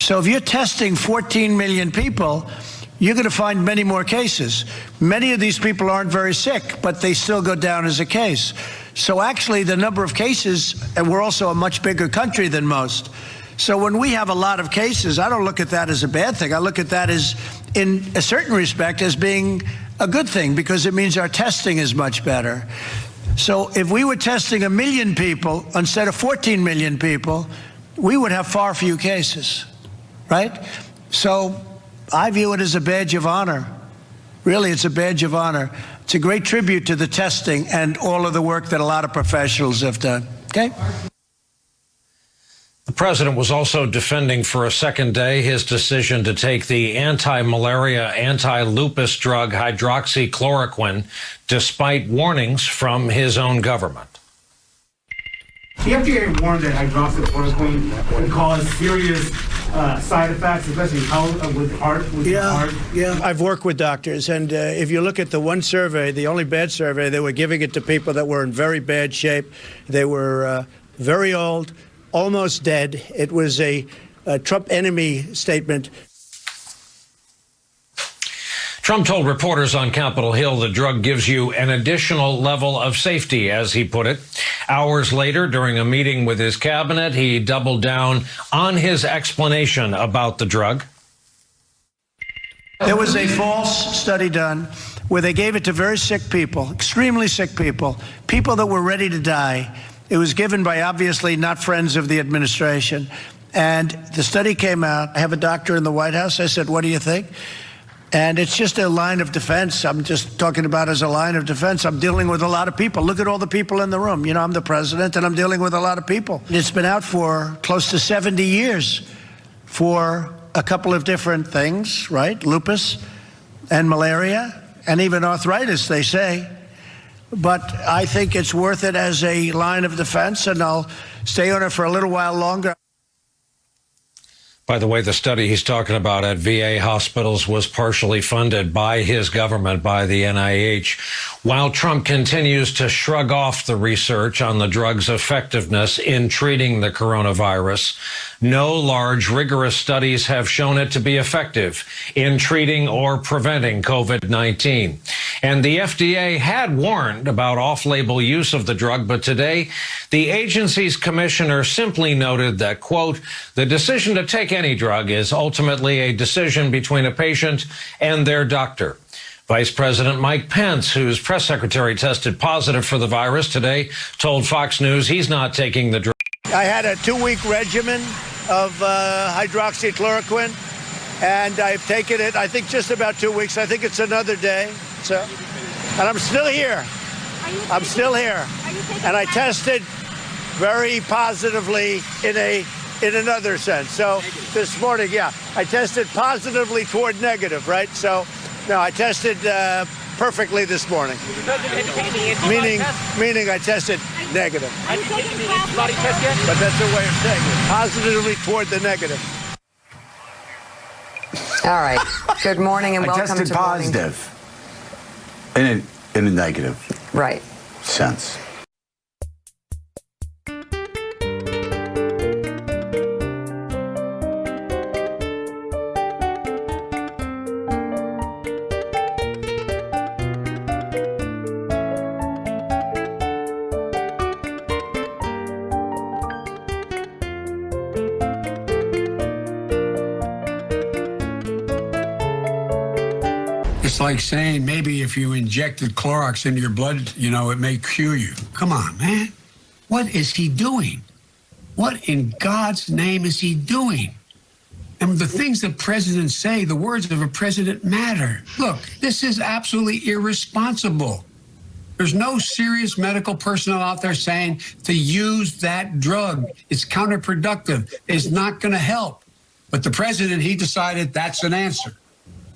So if you're testing 14 million people, you're going to find many more cases. Many of these people aren't very sick, but they still go down as a case. So actually, the number of cases, and we're also a much bigger country than most. So when we have a lot of cases, I don't look at that as a bad thing. I look at that as, in a certain respect, as being a good thing, because it means our testing is much better. So if we were testing 1 million people instead of 14 million people, we would have far fewer cases, right? So I view it as a badge of honor. Really, it's a badge of honor. It's a great tribute to the testing and all of the work that a lot of professionals have done. Okay? The president was also defending for a second day his decision to take the anti-malaria, anti-lupus drug hydroxychloroquine, despite warnings from his own government. The FDA warned that hydroxychloroquine would cause serious side effects, especially with heart. Yeah. I've worked with doctors, and if you look at the one survey, the only bad survey, they were giving it to people that were in very bad shape. They were very old, almost dead. It was a Trump enemy statement. Trump told reporters on Capitol Hill the drug gives you an additional level of safety, as he put it. Hours later, during a meeting with his cabinet, he doubled down on his explanation about the drug. There was a false study done where they gave it to very sick people, extremely sick people, people that were ready to die. It was given by obviously not friends of the administration. And the study came out. I have a doctor in the White House. I said, what do you think? And it's just a line of defense. I'm just talking about as a line of defense. I'm dealing with a lot of people. Look at all the people in the room. You know, I'm the president, and I'm dealing with a lot of people. It's been out for close to 70 years for a couple of different things, right? Lupus and malaria and even arthritis, they say. But I think it's worth it as a line of defense, and I'll stay on it for a little while longer. By the way, the study he's talking about at VA hospitals was partially funded by his government, by the NIH. While Trump continues to shrug off the research on the drug's effectiveness in treating the coronavirus, no large, rigorous studies have shown it to be effective in treating or preventing COVID-19. And the FDA had warned about off-label use of the drug, but today the agency's commissioner simply noted that, quote, the decision to take any drug is ultimately a decision between a patient and their doctor. Vice President Mike Pence, whose press secretary tested positive for the virus today, told Fox News he's not taking the drug. I had a 2-week regimen of hydroxychloroquine, and I've taken it, I think, just about 2 weeks. I think it's another day. So, and I'm still here. I'm still here. And I tested very positively in another sense. So this morning, yeah, I tested positively toward negative, right? So, no, I tested perfectly this morning. Meaning I tested negative. Have you taken the antibody test yet? But that's a way of saying it. Positively toward the negative. All right. Good morning and welcome to I tested positive in a negative sense. It's like saying maybe if you injected Clorox into your blood, you know, it may cure you. Come on, man. What is he doing? What in God's name is he doing? And the things that presidents say, the words of a president matter. Look, this is absolutely irresponsible. There's no serious medical personnel out there saying to use that drug. It's counterproductive. It's not going to help. But the president, he decided that's an answer.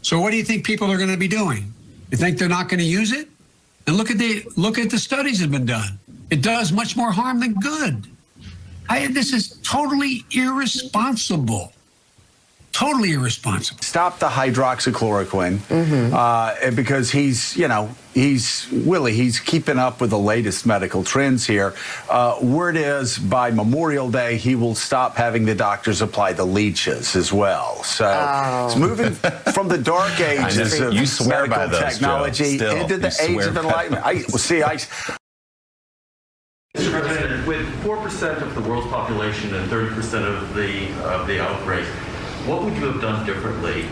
So what do you think people are going to be doing? You think they're not going to use it? And look at the studies that have been done. It does much more harm than good. This is totally irresponsible. Totally irresponsible. Stop the hydroxychloroquine because he's keeping up with the latest medical trends here. Word is by Memorial Day, he will stop having the doctors apply the leeches as well. So it's moving from the dark ages of medical technology into the age of enlightenment. Mr. President, with 4% of the world's population and 30% of the outbreak, what would you have done differently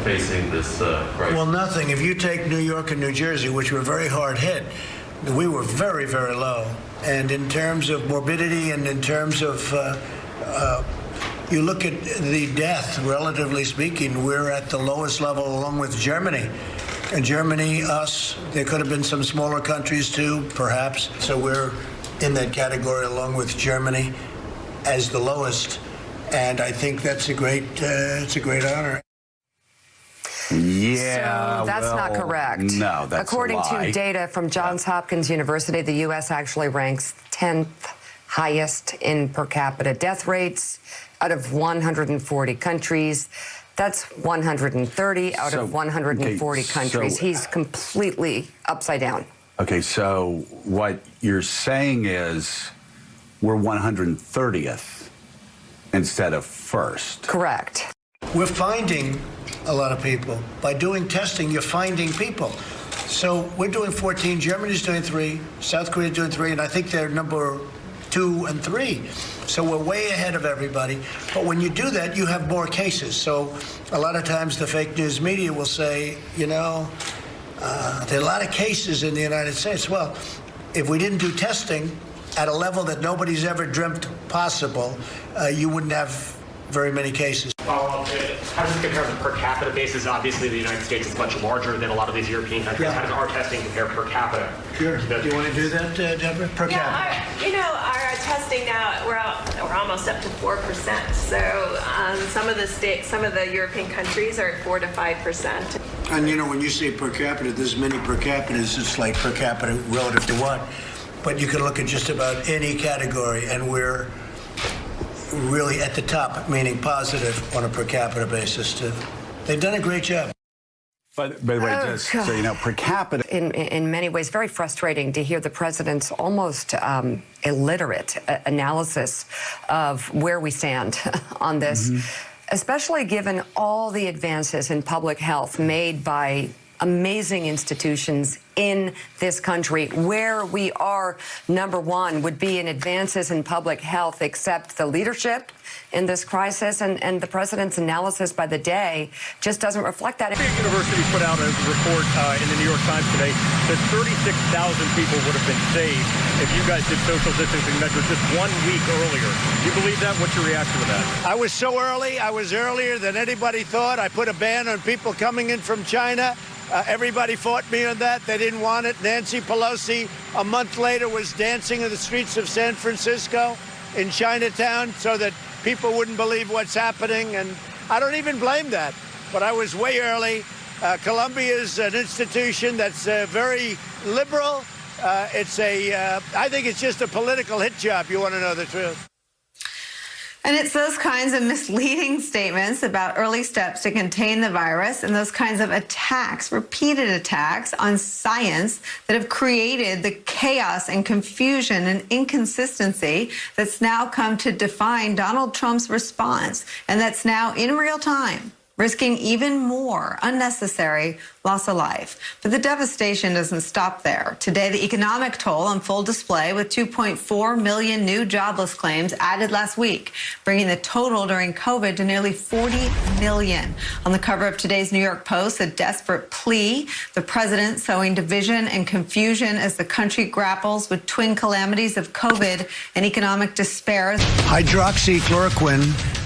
facing this crisis? Well, nothing. If you take New York and New Jersey, which were very hard hit, we were very, very low. And in terms of morbidity and in terms of, you look at the death, relatively speaking, we're at the lowest level along with Germany. And Germany, us, there could have been some smaller countries too, perhaps. So we're in that category along with Germany as the lowest. And I think that's it's a great honor. Yeah, so that's not correct. No, that's According a lie. to data from Johns Hopkins University, the U.S. actually ranks 10th highest in per capita death rates out of 140 countries. That's 130 out of 140 countries. He's completely upside down. Okay, so what you're saying is we're 130th instead of first. Correct. We're finding a lot of people. By doing testing, you're finding people. So we're doing 14, Germany's doing 3, South Korea's doing 3, and I think they're number 2 and 3. So we're way ahead of everybody. But when you do that, you have more cases. So a lot of times the fake news media will say, you know, there are a lot of cases in the United States. Well, if we didn't do testing at a level that nobody's ever dreamt possible, you wouldn't have very many cases. Follow-up, how does it compare on a per capita basis? Obviously, the United States is much larger than a lot of these European countries. Yeah. How does our testing compare per capita? Sure. Do you want to do that, Deborah? Per capita? Our testing now, we're almost up to 4%. So some of the European countries are at 4 to 5%. And when you say per capita, there's many per capitas. It's like per capita relative to what? But you can look at just about any category, and we're really at the top, meaning positive on a per capita basis, too. They've done a great job. But by the way, just so you know, per capita. In many ways, very frustrating to hear the president's almost illiterate analysis of where we stand on this, especially given all the advances in public health made by amazing institutions in this country. Where we are number one would be in advances in public health, except the leadership in this crisis and the president's analysis by the day just doesn't reflect that. University put out a report in the New York Times today that 36,000 people would have been saved if you guys did social distancing measures just 1 week earlier. Do you believe that? What's your reaction to that? I was so early. I was earlier than anybody thought. I put a ban on people coming in from China. Everybody fought me on that. They didn't want it. Nancy Pelosi, a month later, was dancing in the streets of San Francisco in Chinatown so that people wouldn't believe what's happening. And I don't even blame that. But I was way early. Columbia is an institution that's very liberal. I think it's just a political hit job. You want to know the truth. And it's those kinds of misleading statements about early steps to contain the virus and those kinds of attacks, repeated attacks on science that have created the chaos and confusion and inconsistency that's now come to define Donald Trump's response, and that's now in real time risking even more unnecessary loss of life. But the devastation doesn't stop there. Today, the economic toll on full display with 2.4 million new jobless claims added last week, bringing the total during COVID to nearly 40 million. On the cover of today's New York Post, a desperate plea, the president sowing division and confusion as the country grapples with twin calamities of COVID and economic despair. Hydroxychloroquine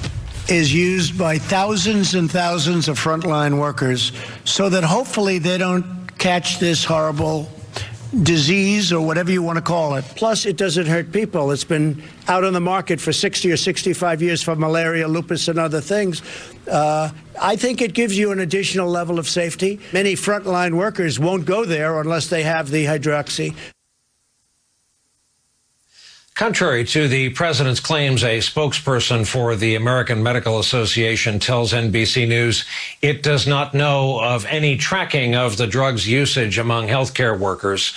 is used by thousands and thousands of frontline workers so that hopefully they don't catch this horrible disease or whatever you want to call it. Plus, it doesn't hurt people. It's been out on the market for 60 or 65 years for malaria, lupus, and other things. I think it gives you an additional level of safety. Many frontline workers won't go there unless they have the hydroxy. Contrary to the president's claims, a spokesperson for the American Medical Association tells NBC News it does not know of any tracking of the drug's usage among healthcare workers.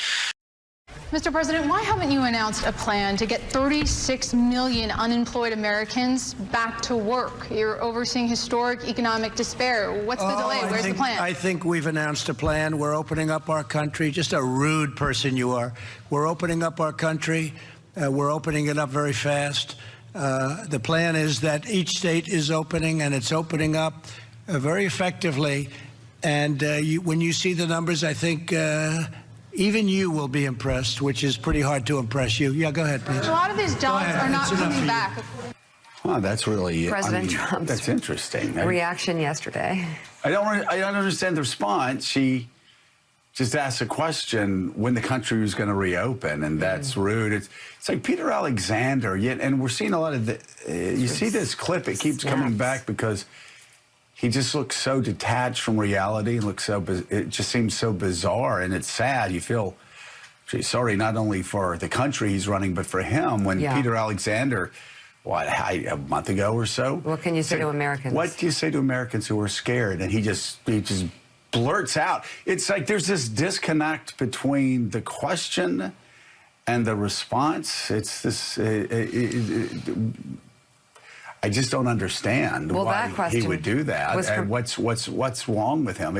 Mr. President, why haven't you announced a plan to get 36 million unemployed Americans back to work? You're overseeing historic economic despair. What's the delay? Where's the plan? I think we've announced a plan. We're opening up our country. Just a rude person you are. We're opening up our country. We're opening it up very fast. The plan is that each state is opening, and it's opening up very effectively. And when you see the numbers, I think even you will be impressed, which is pretty hard to impress you. Yeah, go ahead, please. A lot of these jobs are not coming back. Oh, that's really President Trump's that's interesting. reaction yesterday. I don't understand the response. She just asked a question when the country was going to reopen, and that's rude. It's like Peter Alexander, and we're seeing a lot of you see this clip, it keeps coming back because he just looks so detached from reality and it just seems so bizarre, and it's sad. You feel sorry not only for the country he's running, but for him. When Peter Alexander, a month ago or so? What can you say to Americans? What do you say to Americans who are scared? And he just blurts out. It's like there's this disconnect between the question and the response. It's this. I just don't understand why he would do that. And what's wrong with him?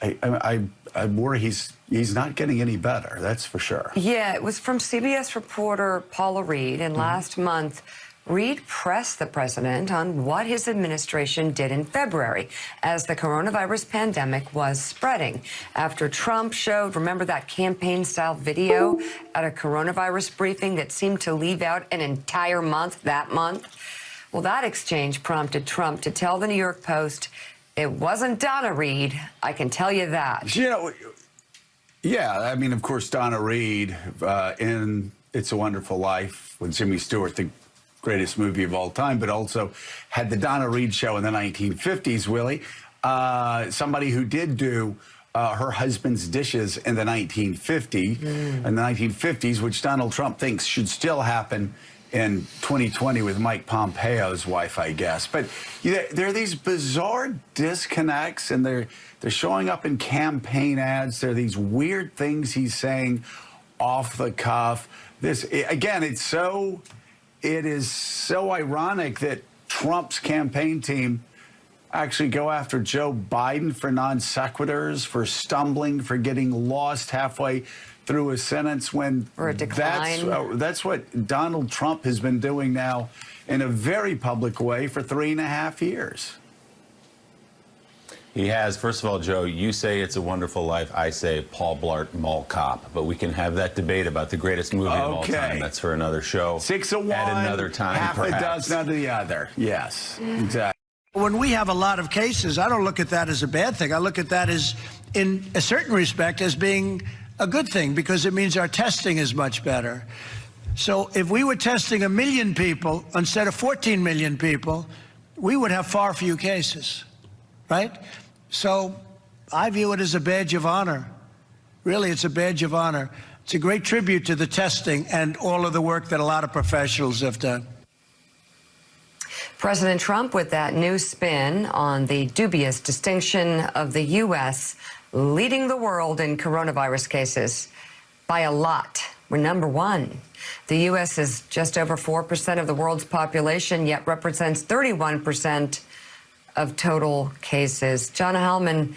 I worry he's not getting any better. That's for sure. Yeah, it was from CBS reporter Paula Reed, and last month, Reed pressed the president on what his administration did in February as the coronavirus pandemic was spreading. After Trump showed, remember that campaign-style video at a coronavirus briefing that seemed to leave out an entire month that month? Well, that exchange prompted Trump to tell the New York Post, it wasn't Donna Reed, I can tell you that. Yeah, I mean, of course, Donna Reed in It's a Wonderful Life with Jimmy Stewart, the greatest movie of all time, but also had the Donna Reed show in the 1950s, Willie. Somebody who did do her husband's dishes in the 1950s, which Donald Trump thinks should still happen in 2020 with Mike Pompeo's wife, I guess. But there are these bizarre disconnects, and they're showing up in campaign ads. There are these weird things he's saying off the cuff. It is so ironic that Trump's campaign team actually go after Joe Biden for non sequiturs, for stumbling, for getting lost halfway through a sentence, when or a decline. That's what Donald Trump has been doing now in a very public way for 3.5 years. He has. First of all, Joe, you say It's a Wonderful Life. I say Paul Blart Mall Cop. But we can have that debate about the greatest movie of all time. That's for another show. 6 of one, at another time, half perhaps. a dozen of the other. Yes, exactly. When we have a lot of cases, I don't look at that as a bad thing. I look at that as, in a certain respect, as being a good thing, because it means our testing is much better. So if we were testing 1 million people instead of 14 million people, we would have far fewer cases, right? So I view it as a badge of honor. Really, it's a badge of honor. It's a great tribute to the testing and all of the work that a lot of professionals have done. President Trump with that new spin on the dubious distinction of the U.S. leading the world in coronavirus cases by a lot. We're number one. The U.S. is just over 4% of the world's population, yet represents 31% of total cases. John Hellman.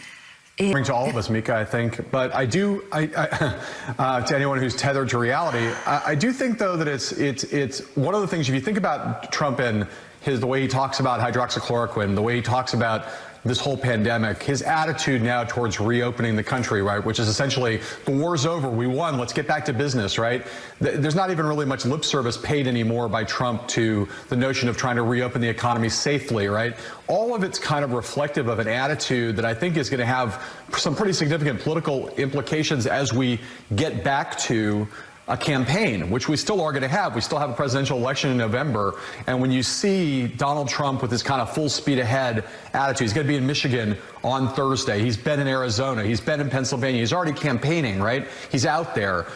Bring to all of us, Mika, I think. But to anyone who's tethered to reality, I do think, though, that it's one of the things, if you think about Trump and the way he talks about hydroxychloroquine, the way he talks about this whole pandemic, his attitude now towards reopening the country, right, which is essentially, the war's over, we won, let's get back to business, right? There's not even really much lip service paid anymore by Trump to the notion of trying to reopen the economy safely, right? All of it's kind of reflective of an attitude that I think is going to have some pretty significant political implications as we get back to a campaign, which we still are going to have. We still have a presidential election in November. And when you see Donald Trump with this kind of full speed ahead attitude, he's going to be in Michigan on Thursday. He's been in Arizona. He's been in Pennsylvania. He's already campaigning, right? He's out there.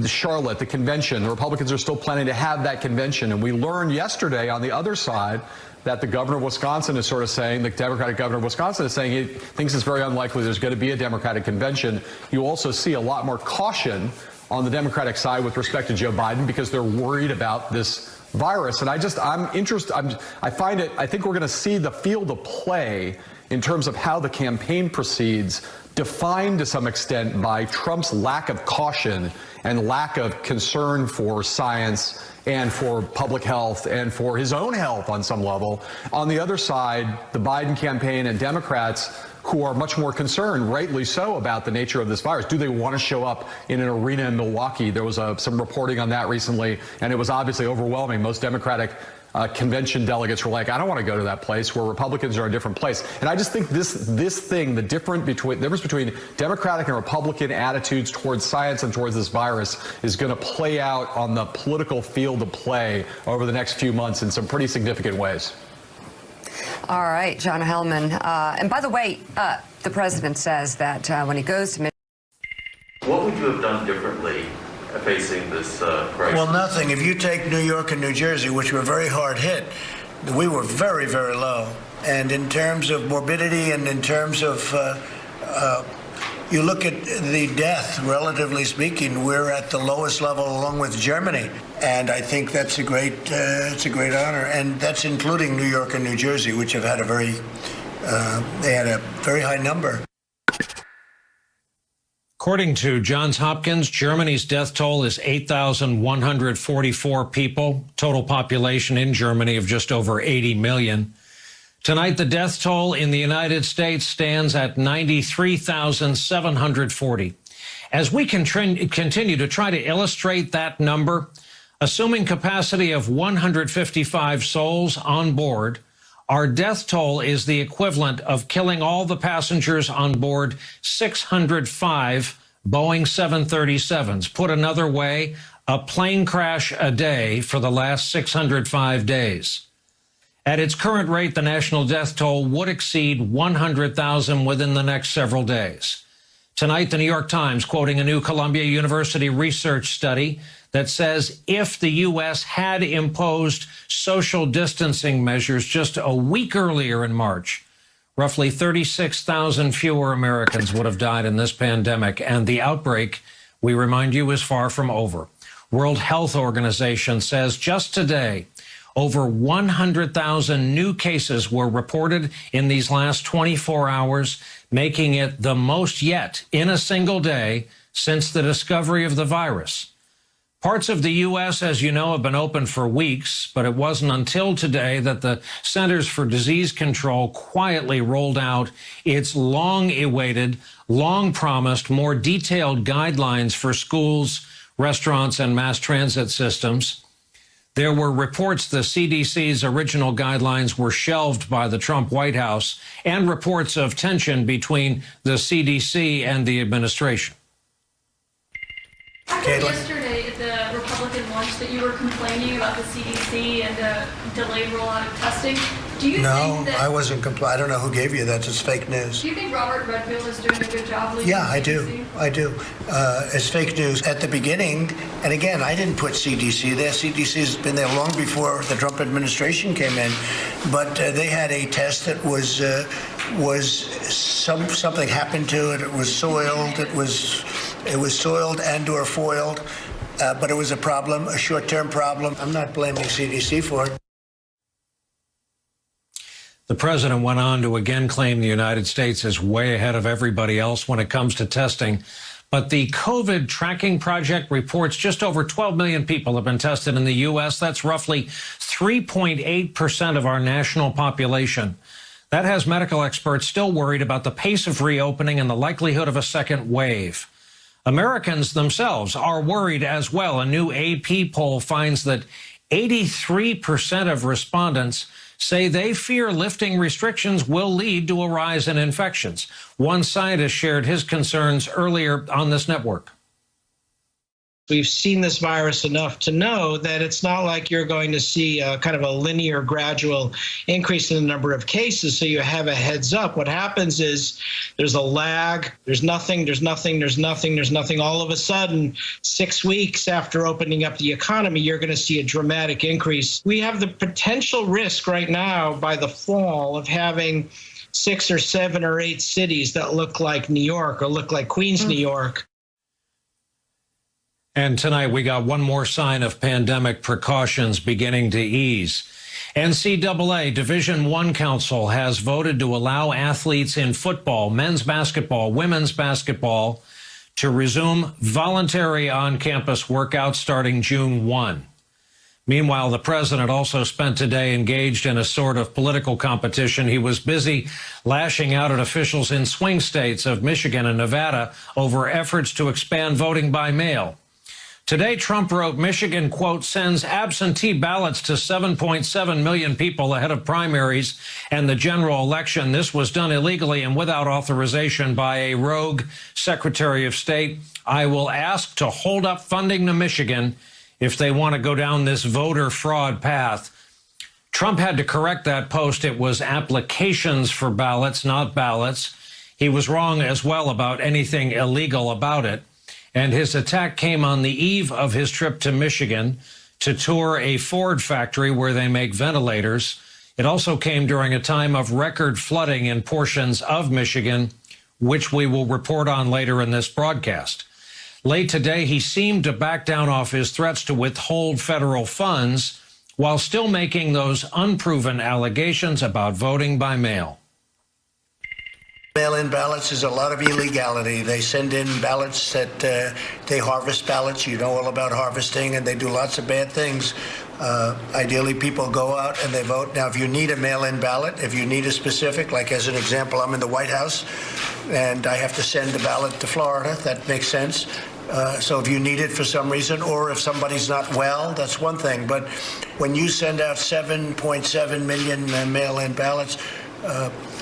Charlotte, the convention. The Republicans are still planning to have that convention. And we learned yesterday on the other side that the governor of Wisconsin is sort of saying, the Democratic governor of Wisconsin is saying he thinks it's very unlikely there's going to be a Democratic convention. You also see a lot more caution on the Democratic side with respect to Joe Biden because they're worried about this virus. And I think we're going to see the field of play in terms of how the campaign proceeds, defined to some extent by Trump's lack of caution and lack of concern for science and for public health and for his own health on some level. On the other side, the Biden campaign and Democrats who are much more concerned, rightly so, about the nature of this virus. Do they want to show up in an arena in Milwaukee? There was some reporting on that recently, and it was obviously overwhelming. Most Democratic convention delegates were like, I don't want to go to that place, where Republicans are a different place. And I just think this thing, the difference between Democratic and Republican attitudes towards science and towards this virus is going to play out on the political field of play over the next few months in some pretty significant ways. All right, John Hellman. And by the way, the president says that when he goes to what would you have done differently facing this crisis? Well, nothing. If you take New York and New Jersey, which were very hard hit, we were very, very low. And in terms of morbidity and in terms of, you look at the death, relatively speaking, we're at the lowest level along with Germany. And I think that's a great, it's a great honor. And that's including New York and New Jersey, which have had a very, they had a very high number. According to Johns Hopkins, Germany's death toll is 8,144 people, total population in Germany of just over 80 million. Tonight, the death toll in the United States stands at 93,740. As we continue to try to illustrate that number, assuming capacity of 155 souls on board, our death toll is the equivalent of killing all the passengers on board 605 Boeing 737s. Put another way, a plane crash a day for the last 605 days. At its current rate, the national death toll would exceed 100,000 within the next several days. Tonight, the New York Times quoting a new Columbia University research study that says if the U.S. had imposed social distancing measures just a week earlier in March, roughly 36,000 fewer Americans would have died in this pandemic, and the outbreak, we remind you, is far from over. World Health Organization says just today, over 100,000 new cases were reported in these last 24 hours, making it the most yet in a single day since the discovery of the virus. Parts of the U.S., as you know, have been open for weeks, but it wasn't until today that the Centers for Disease Control quietly rolled out its long-awaited, long-promised, more detailed guidelines for schools, restaurants, and mass transit systems. There were reports the CDC's original guidelines were shelved by the Trump White House, and reports of tension between the CDC and the administration. Yesterday at the Republican lunch that you were complaining about the CDC and the delayed rollout of testing. Do you think that... I wasn't complaining. I don't know who gave you that. It's fake news. Do you think Robert Redfield is doing a good job leading Yeah, I the CDC? do. I do. It's fake news at the beginning. And again, I didn't put CDC there. CDC has been there long before the Trump administration came in. But they had a test that was something happened to it. It was soiled. It was soiled and or foiled. But it was a problem, a short-term problem. I'm not blaming CDC for it. The president went on to again claim the United States is way ahead of everybody else when it comes to testing. But the COVID tracking project reports just over 12 million people have been tested in the U.S. That's roughly 3.8% of our national population. That has medical experts still worried about the pace of reopening and the likelihood of a second wave. Americans themselves are worried as well. A new AP poll finds that 83% of respondents say they fear lifting restrictions will lead to a rise in infections. One scientist shared his concerns earlier on this network. We've seen this virus enough to know that it's not like you're going to see a kind of a linear, gradual increase in the number of cases, so you have a heads up. What happens is there's a lag, there's nothing. All of a sudden, 6 weeks after opening up the economy, you're going to see a dramatic increase. We have the potential risk right now by the fall of having 6 or 7 or 8 cities that look like New York or look like Queens, New York. And tonight we got one more sign of pandemic precautions beginning to ease. NCAA Division I Council has voted to allow athletes in football, men's basketball, women's basketball to resume voluntary on-campus workouts starting June 1. Meanwhile, the president also spent today engaged in a sort of political competition. He was busy lashing out at officials in swing states of Michigan and Nevada over efforts to expand voting by mail. Today, Trump wrote Michigan, quote, sends absentee ballots to 7.7 million people ahead of primaries and the general election. This was done illegally and without authorization by a rogue Secretary of State. I will ask to hold up funding to Michigan if they want to go down this voter fraud path. Trump had to correct that post. It was applications for ballots, not ballots. He was wrong as well about anything illegal about it. And his attack came on the eve of his trip to Michigan to tour a Ford factory where they make ventilators. It also came during a time of record flooding in portions of Michigan, which we will report on later in this broadcast. Late today, he seemed to back down off his threats to withhold federal funds while still making those unproven allegations about voting by mail. Mail-in ballots is a lot of illegality. They send in ballots that they harvest ballots. You know all about harvesting, and they do lots of bad things. Ideally, people go out and they vote. Now, if you need a mail-in ballot, if you need a specific, like as an example, I'm in the White House, and I have to send a ballot to Florida, that makes sense. So if you need it for some reason, or if somebody's not well, that's one thing. But when you send out 7.7 million mail-in ballots,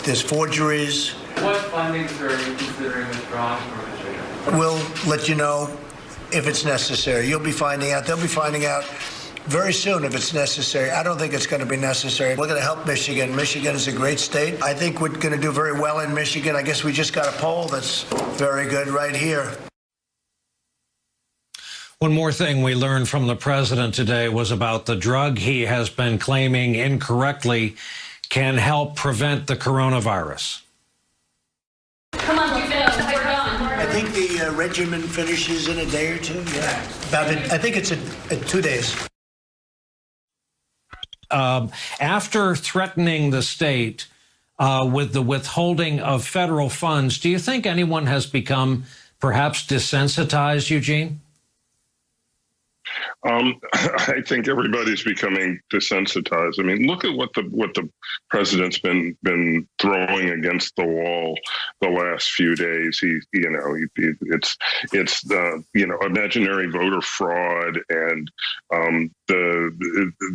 there's forgeries. What fundings are you considering withdrawing from Michigan? We'll let you know if it's necessary. You'll be finding out. They'll be finding out very soon if it's necessary. I don't think it's going to be necessary. We're going to help Michigan. Michigan is a great state. I think we're going to do very well in Michigan. I guess we just got a poll that's very good right here. One more thing we learned from the president today was about the drug he has been claiming incorrectly can help prevent the coronavirus. Come on, we're done. I think the regimen finishes in a day or two. Yeah, about it. I think it's 2 days. After threatening the state with the withholding of federal funds, do you think anyone has become perhaps desensitized, Eugene? I think everybody's becoming desensitized. I mean, look at what the president's been throwing against the wall the last few days. It's imaginary voter fraud and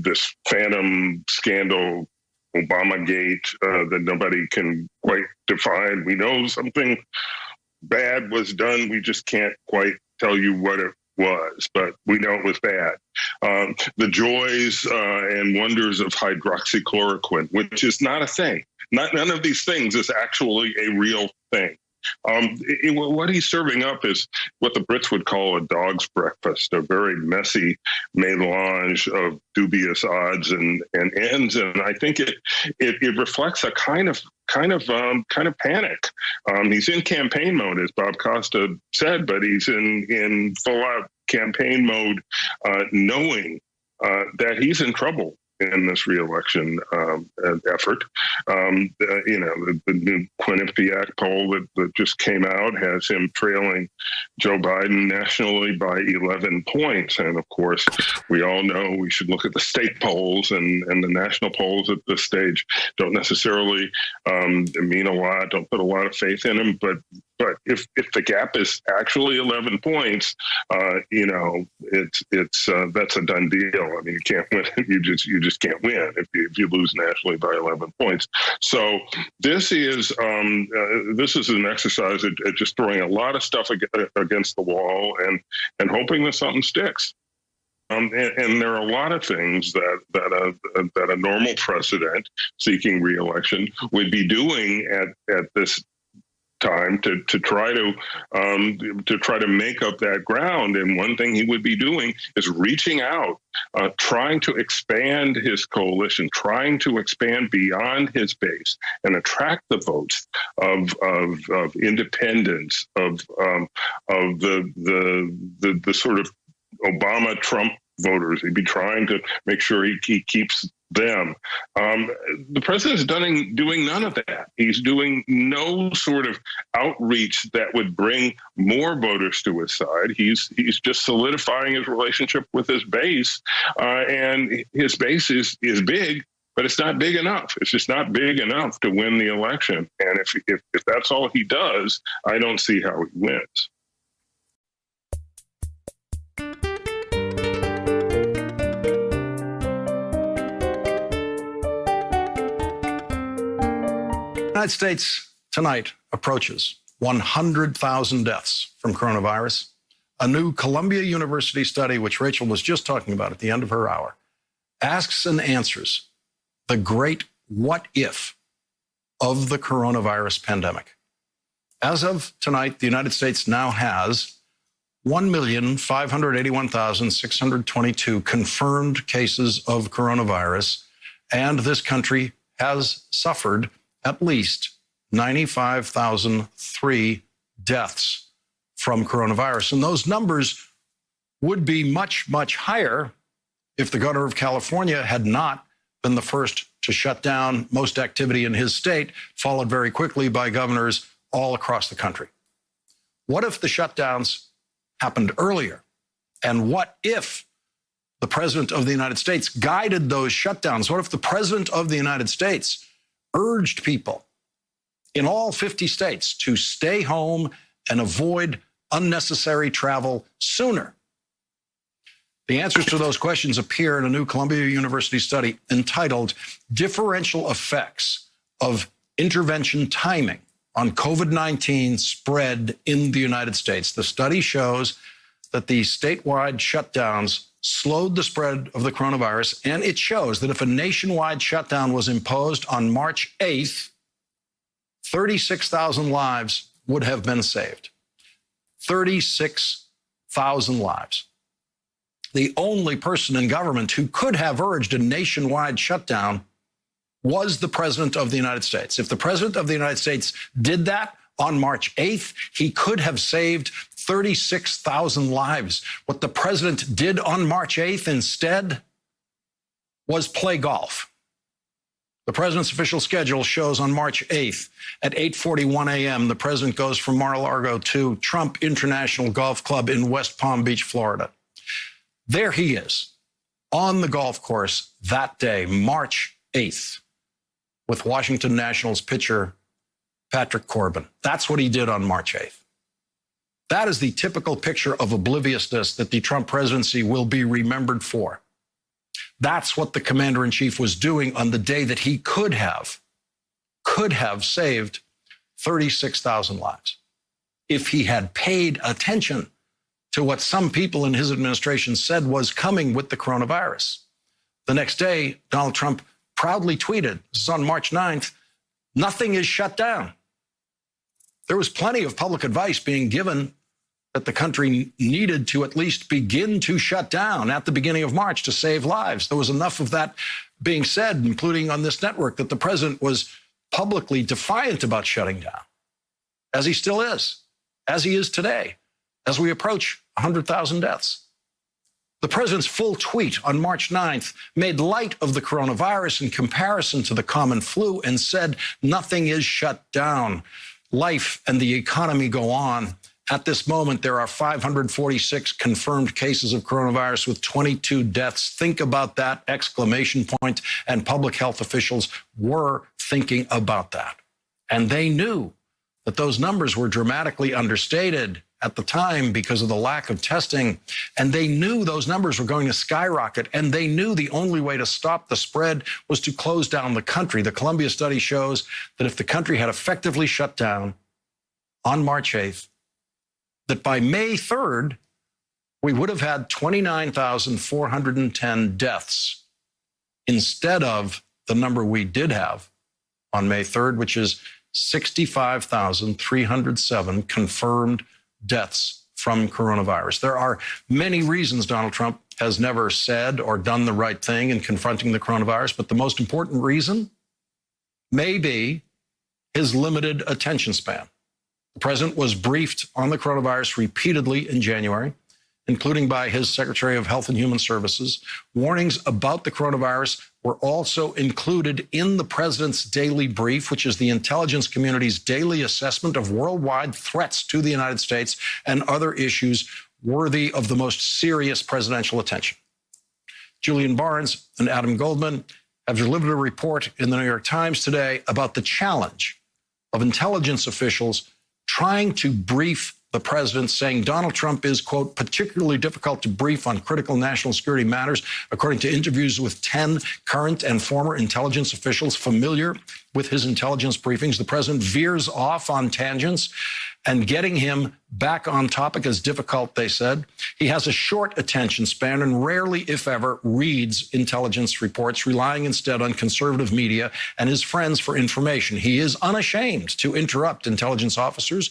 this phantom scandal, Obamagate, that nobody can quite define. We know something bad was done. We just can't quite tell you what it was, but we know it was bad. The joys and wonders of hydroxychloroquine, which is not a thing. None of these things is actually a real thing. What he's serving up is what the Brits would call a dog's breakfast, a very messy melange of dubious odds and ends. And I think it reflects a kind of panic. He's in campaign mode, as Bob Costa said, but he's in full out campaign mode, knowing that he's in trouble in this reelection effort. The new Quinnipiac poll that just came out has him trailing Joe Biden nationally by 11 points. And of course, we all know we should look at the state polls, and the national polls at this stage don't necessarily mean a lot, don't put a lot of faith in them, but But if the gap is actually 11 points, it's that's a done deal. I mean, you can't win. You just can't win if you lose nationally by 11 points. So this is an exercise at just throwing a lot of stuff against the wall and hoping that something sticks. And there are a lot of things that a normal president seeking reelection would be doing at this time to try to make up that ground. And one thing he would be doing is reaching out, trying to expand his coalition, trying to expand beyond his base and attract the votes of independents, of the sort of Obama-Trump voters. He'd be trying to make sure he keeps them. The president's doing none of that. He's doing no sort of outreach that would bring more voters to his side. He's just solidifying his relationship with his base, and his base is big, but it's not big enough. It's just not big enough to win the election. And if that's all he does, I don't see how he wins. The United States tonight approaches 100,000 deaths from coronavirus. A new Columbia University study, which Rachel was just talking about at the end of her hour, asks and answers the great what if of the coronavirus pandemic. As of tonight, the United States now has 1,581,622 confirmed cases of coronavirus, and this country has suffered at least 95,003 deaths from coronavirus. And those numbers would be much, much higher if the governor of California had not been the first to shut down most activity in his state, followed very quickly by governors all across the country. What if the shutdowns happened earlier? And what if the president of the United States guided those shutdowns? What if the president of the United States urged people in all 50 states to stay home and avoid unnecessary travel sooner? The answers to those questions appear in a new Columbia University study entitled Differential Effects of Intervention Timing on COVID-19 Spread in the United States. The study shows that the statewide shutdowns slowed the spread of the coronavirus, and it shows that if a nationwide shutdown was imposed on March 8th, 36,000 lives would have been saved. 36,000 lives. The only person in government who could have urged a nationwide shutdown was the president of the United States. If the president of the United States did that on March 8th, he could have saved 36,000 lives. What the president did on March 8th instead was play golf. The president's official schedule shows on March 8th at 8:41 a.m., the president goes from Mar-a-Lago to Trump International Golf Club in West Palm Beach, Florida. There he is on the golf course that day, March 8th, with Washington Nationals pitcher Patrick Corbin. That's what he did on March 8th. That is the typical picture of obliviousness that the Trump presidency will be remembered for. That's what the commander-in-chief was doing on the day that he could have saved 36,000 lives if he had paid attention to what some people in his administration said was coming with the coronavirus. The next day, Donald Trump proudly tweeted, this is on March 9th, nothing is shut down. There was plenty of public advice being given that the country needed to at least begin to shut down at the beginning of March to save lives. There was enough of that being said, including on this network, that the president was publicly defiant about shutting down, as he still is, as he is today, as we approach 100,000 deaths. The president's full tweet on March 9th made light of the coronavirus in comparison to the common flu and said, nothing is shut down. Life and the economy go on. At this moment, there are 546 confirmed cases of coronavirus with 22 deaths. Think about that, exclamation point. And public health officials were thinking about that. And they knew that those numbers were dramatically understated at the time because of the lack of testing. And they knew those numbers were going to skyrocket. And they knew the only way to stop the spread was to close down the country. The Columbia study shows that if the country had effectively shut down on March 8th, that by May 3rd, we would have had 29,410 deaths instead of the number we did have on May 3rd, which is 65,307 confirmed deaths from coronavirus. There are many reasons Donald Trump has never said or done the right thing in confronting the coronavirus, but the most important reason may be his limited attention span. The president was briefed on the coronavirus repeatedly in January, including by his Secretary of Health and Human Services. Warnings about the coronavirus were also included in the president's daily brief, which is the intelligence community's daily assessment of worldwide threats to the United States and other issues worthy of the most serious presidential attention. Julian Barnes and Adam Goldman have delivered a report in the New York Times today about the challenge of intelligence officials trying to brief the president, saying Donald Trump is, quote, particularly difficult to brief on critical national security matters, according to interviews with 10 current and former intelligence officials familiar with his intelligence briefings. The president veers off on tangents, and getting him back on topic is difficult, they said. He has a short attention span and rarely, if ever, reads intelligence reports, relying instead on conservative media and his friends for information. He is unashamed to interrupt intelligence officers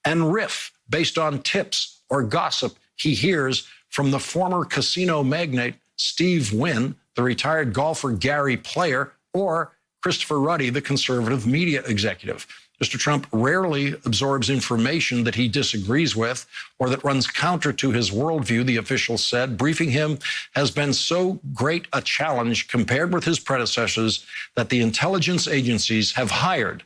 and riff based on tips or gossip he hears from the former casino magnate Steve Wynn, the retired golfer Gary Player, or Christopher Ruddy, the conservative media executive. Mr. Trump rarely absorbs information that he disagrees with or that runs counter to his worldview, the officials said. Briefing him has been so great a challenge compared with his predecessors that the intelligence agencies have hired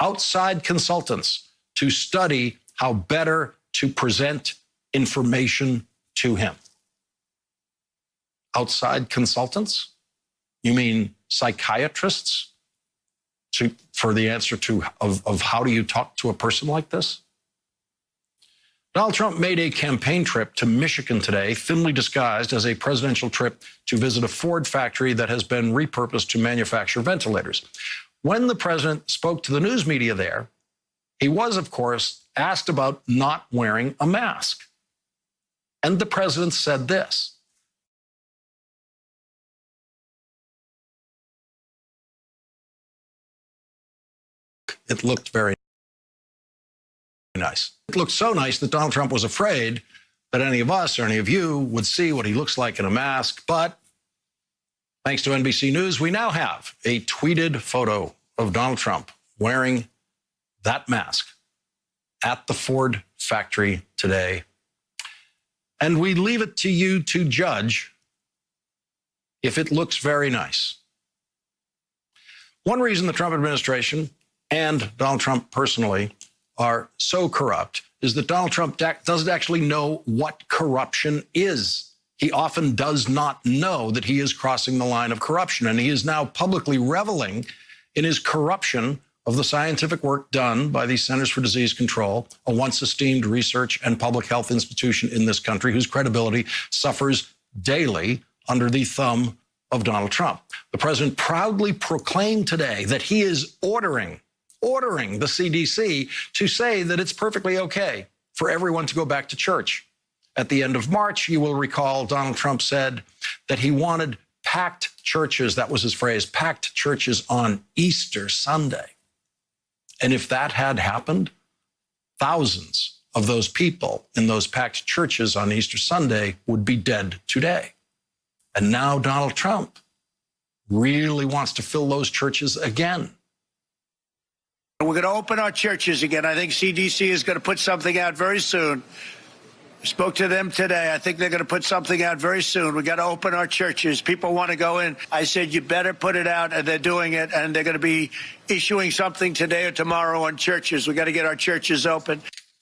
outside consultants to study how better to present information to him. Outside consultants? You mean psychiatrists? For the answer of how do you talk to a person like this? Donald Trump made a campaign trip to Michigan today, thinly disguised as a presidential trip to visit a Ford factory that has been repurposed to manufacture ventilators. When the president spoke to the news media there, he was, of course, asked about not wearing a mask. And the president said this. It looked very nice. It looked so nice that Donald Trump was afraid that any of us or any of you would see what he looks like in a mask. But thanks to NBC News, we now have a tweeted photo of Donald Trump wearing that mask at the Ford factory today. And we leave it to you to judge if it looks very nice. One reason the Trump administration and Donald Trump personally are so corrupt is that Donald Trump doesn't actually know what corruption is. He often does not know that he is crossing the line of corruption, and he is now publicly reveling in his corruption of the scientific work done by the Centers for Disease Control, a once esteemed research and public health institution in this country whose credibility suffers daily under the thumb of Donald Trump. The president proudly proclaimed today that he is ordering the CDC to say that it's perfectly okay for everyone to go back to church. At the end of March, you will recall Donald Trump said that he wanted packed churches, that was his phrase, packed churches on Easter Sunday. And if that had happened, thousands of those people in those packed churches on Easter Sunday would be dead today. And now Donald Trump really wants to fill those churches again. We're going to open our churches again. I think CDC is going to put something out very soon. I spoke to them today. I think they're going to put something out very soon. We got to open our churches. People want to go in. I said, you better put it out, and they're doing it, and they're going to be issuing something today or tomorrow on churches. We got to get our churches open.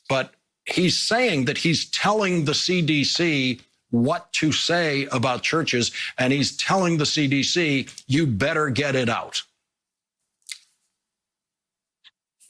But he's saying that he's telling the CDC what to say about churches, and he's telling the CDC, you better get it out.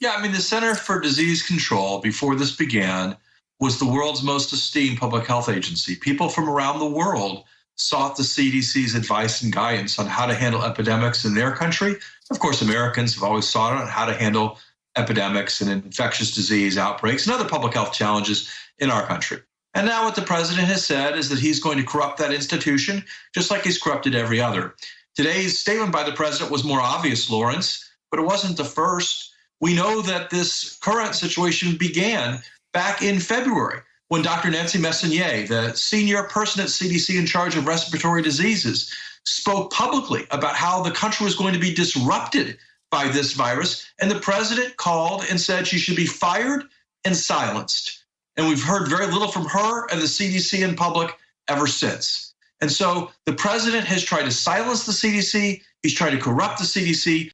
Yeah, I mean, the Center for Disease Control, before this began, was the world's most esteemed public health agency. People from around the world sought the CDC's advice and guidance on how to handle epidemics in their country. Of course, Americans have always sought on how to handle epidemics and infectious disease outbreaks and other public health challenges in our country. And now what the president has said is that he's going to corrupt that institution, just like he's corrupted every other. Today's statement by the president was more obvious, Lawrence, but it wasn't the first. We know that this current situation began back in February when Dr. Nancy Messonnier, the senior person at CDC in charge of respiratory diseases, spoke publicly about how the country was going to be disrupted by this virus. And the president called and said she should be fired and silenced. And we've heard very little from her and the CDC in public ever since. And so the president has tried to silence the CDC. He's tried to corrupt the CDC.